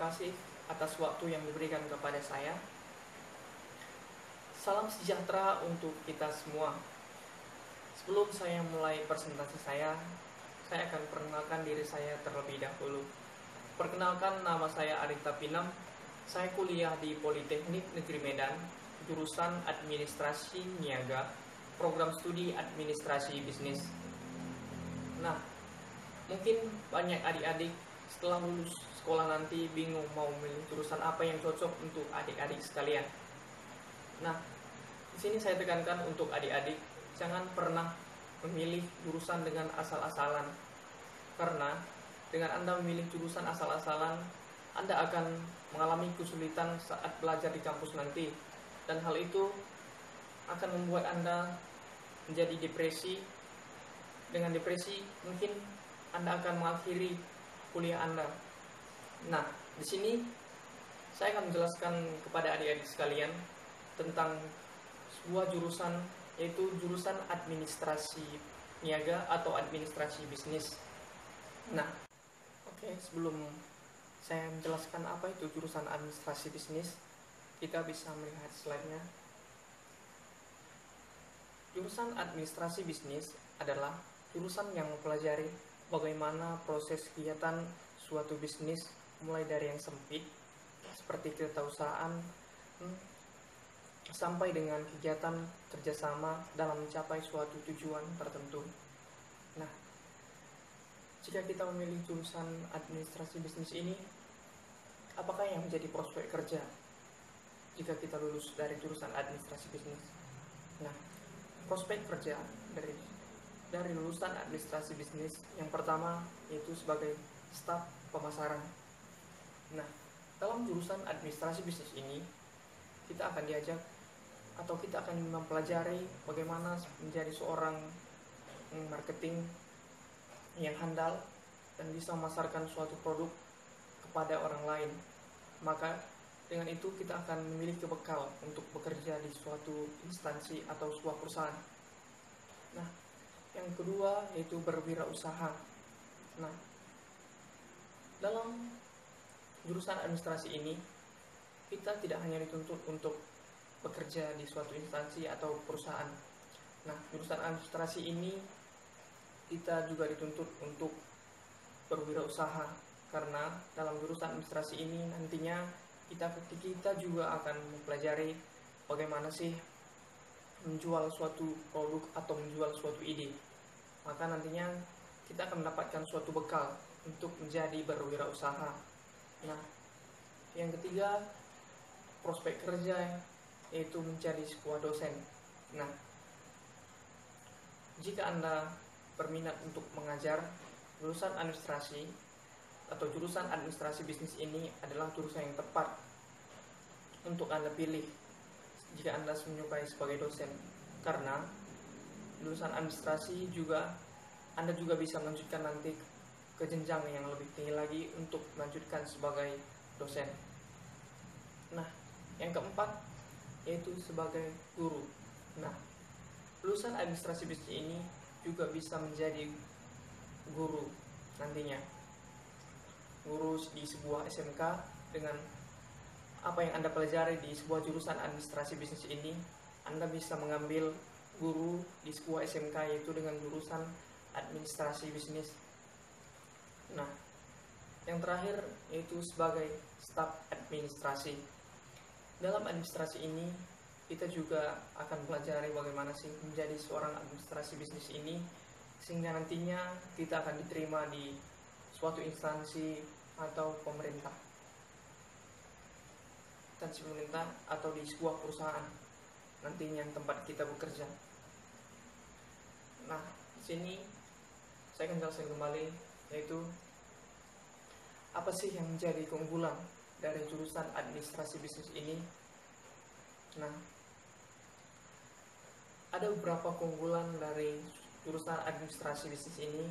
kasih atas waktu yang diberikan kepada saya. Salam sejahtera untuk kita semua. Sebelum saya mulai presentasi saya akan perkenalkan diri saya terlebih dahulu. Perkenalkan, nama saya Arita Pinam. Saya kuliah di Politeknik Negeri Medan, jurusan Administrasi Niaga, program studi Administrasi Bisnis. Nah, mungkin banyak adik-adik setelah lulus sekolah nanti bingung mau memilih jurusan apa yang cocok untuk adik-adik sekalian. Nah, di sini saya tekankan untuk adik-adik, jangan pernah memilih jurusan dengan asal-asalan. Karena dengan Anda memilih jurusan asal-asalan, Anda akan mengalami kesulitan saat belajar di kampus nanti. Dan hal itu akan membuat Anda menjadi depresi. Dengan depresi, mungkin Anda akan mengakhiri kuliah Anda. Nah, di sini saya akan menjelaskan kepada adik-adik sekalian tentang sebuah jurusan, yaitu jurusan administrasi niaga atau administrasi bisnis. Nah, oke, sebelum saya menjelaskan apa itu jurusan administrasi bisnis, kita bisa melihat slide-nya. Jurusan administrasi bisnis adalah jurusan yang mempelajari bagaimana proses kegiatan suatu bisnis, mulai dari yang sempit seperti kewirausahaan sampai dengan kegiatan kerjasama dalam mencapai suatu tujuan tertentu. Nah, jika kita memilih jurusan administrasi bisnis ini, apakah yang menjadi prospek kerja jika kita lulus dari jurusan administrasi bisnis? Nah, prospek kerja dari lulusan administrasi bisnis yang pertama yaitu sebagai staf pemasaran. Nah, dalam jurusan administrasi bisnis ini kita akan diajak atau kita akan mempelajari bagaimana menjadi seorang marketing yang handal dan bisa memasarkan suatu produk kepada orang lain. Maka dengan itu kita akan memiliki bekal untuk bekerja di suatu instansi atau sebuah perusahaan. Nah, yang kedua yaitu berwirausaha. Nah, dalam jurusan administrasi ini kita tidak hanya dituntut untuk bekerja di suatu instansi atau perusahaan. Nah, jurusan administrasi ini kita juga dituntut untuk berwirausaha, karena dalam jurusan administrasi ini nantinya kita juga akan mempelajari bagaimana sih menjual suatu produk atau menjual suatu ide. Maka nantinya kita akan mendapatkan suatu bekal untuk menjadi berwirausaha. Nah, yang ketiga, prospek kerja yaitu menjadi sebuah dosen. Nah, jika Anda berminat untuk mengajar, jurusan administrasi atau jurusan administrasi bisnis ini adalah jurusan yang tepat untuk Anda pilih jika Anda menyukai sebagai dosen. Karena jurusan administrasi juga Anda juga bisa melanjutkan nanti ke jenjang yang lebih tinggi lagi untuk melanjutkan sebagai dosen. Nah, yang keempat yaitu sebagai guru. Nah, lulusan administrasi bisnis ini juga bisa menjadi guru nantinya. Guru di sebuah SMK dengan apa yang Anda pelajari di sebuah jurusan administrasi bisnis ini, Anda bisa mengambil guru di sebuah SMK yaitu dengan jurusan administrasi bisnis. Nah, yang terakhir yaitu sebagai staf administrasi. Dalam administrasi ini kita juga akan pelajari bagaimana sih menjadi seorang administrasi bisnis ini, sehingga nantinya kita akan diterima di suatu instansi atau pemerintah atau di sebuah perusahaan nantinya tempat kita bekerja. Nah, di sini saya akan jelaskan kembali yaitu apa sih yang menjadi keunggulan dari jurusan administrasi bisnis ini. Nah, ada beberapa keunggulan dari jurusan administrasi bisnis ini.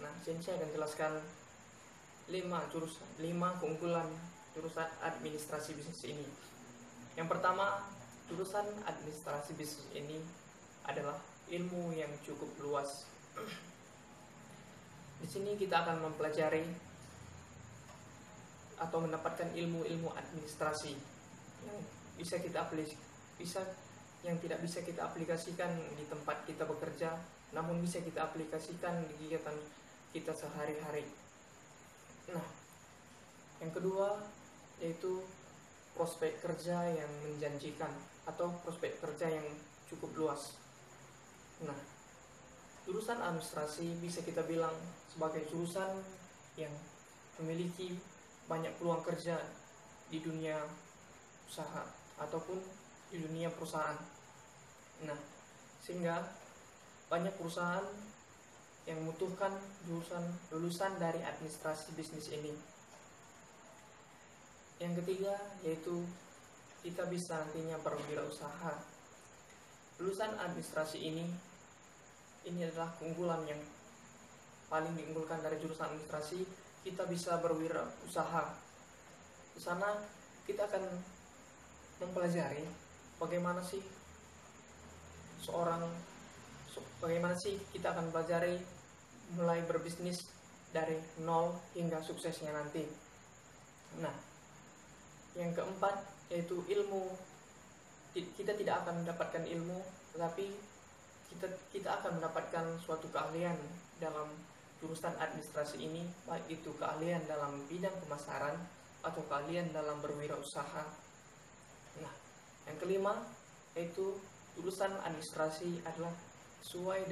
Nah, sini saya akan jelaskan 5 keunggulan jurusan administrasi bisnis ini. Yang pertama, jurusan administrasi bisnis ini adalah ilmu yang cukup luas. Di sini kita akan mempelajari atau mendapatkan ilmu-ilmu administrasi yang bisa kita bisa yang tidak bisa kita aplikasikan di tempat kita bekerja, namun bisa kita aplikasikan di kegiatan kita sehari-hari. Nah, yang kedua yaitu prospek kerja yang menjanjikan atau prospek kerja yang cukup luas. Nah, jurusan administrasi bisa kita bilang sebagai jurusan yang memiliki banyak peluang kerja di dunia usaha ataupun di dunia perusahaan. Nah, sehingga banyak perusahaan yang membutuhkan lulusan dari administrasi bisnis ini. Yang ketiga yaitu kita bisa nantinya berwirausaha. Lulusan administrasi ini adalah keunggulan yang paling diunggulkan dari jurusan administrasi. Kita bisa berwirausaha. Di sana kita akan mempelajari bagaimana sih kita akan pelajari mulai berbisnis dari nol hingga suksesnya nanti. Nah, yang keempat yaitu ilmu. Kita tidak akan mendapatkan ilmu, tetapi kita akan mendapatkan suatu keahlian dalam jurusan administrasi ini, baik itu keahlian dalam bidang pemasaran atau keahlian dalam berwirausaha. Nah, yang kelima yaitu jurusan administrasi adalah sesuai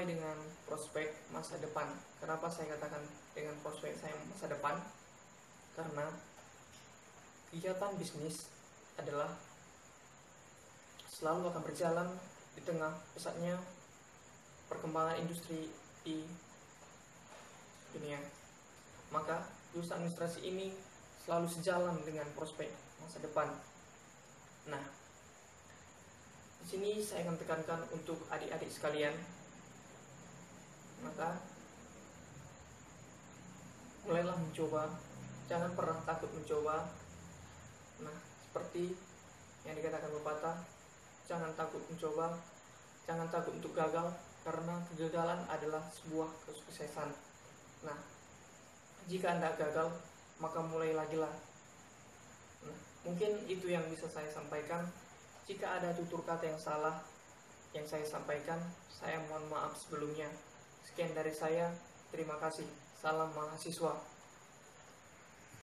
dengan prospek masa depan. Kenapa saya katakan dengan prospek saya masa depan? Karena kegiatan bisnis adalah selalu akan berjalan di tengah pesatnya perkembangan industri di dunia. Maka jurusan administrasi ini selalu sejalan dengan prospek masa depan. Nah, di sini saya akan tekankan untuk adik-adik sekalian, maka mulailah mencoba, jangan pernah takut mencoba. Nah, seperti yang dikatakan pepatah, jangan takut mencoba, jangan takut untuk gagal, karena kegagalan adalah sebuah kesuksesan. Nah, jika Anda gagal, maka mulai lagi lah. Nah, mungkin itu yang bisa saya sampaikan. Jika ada tutur kata yang salah yang saya sampaikan, saya mohon maaf sebelumnya. Sekian dari saya, terima kasih. Salam mahasiswa.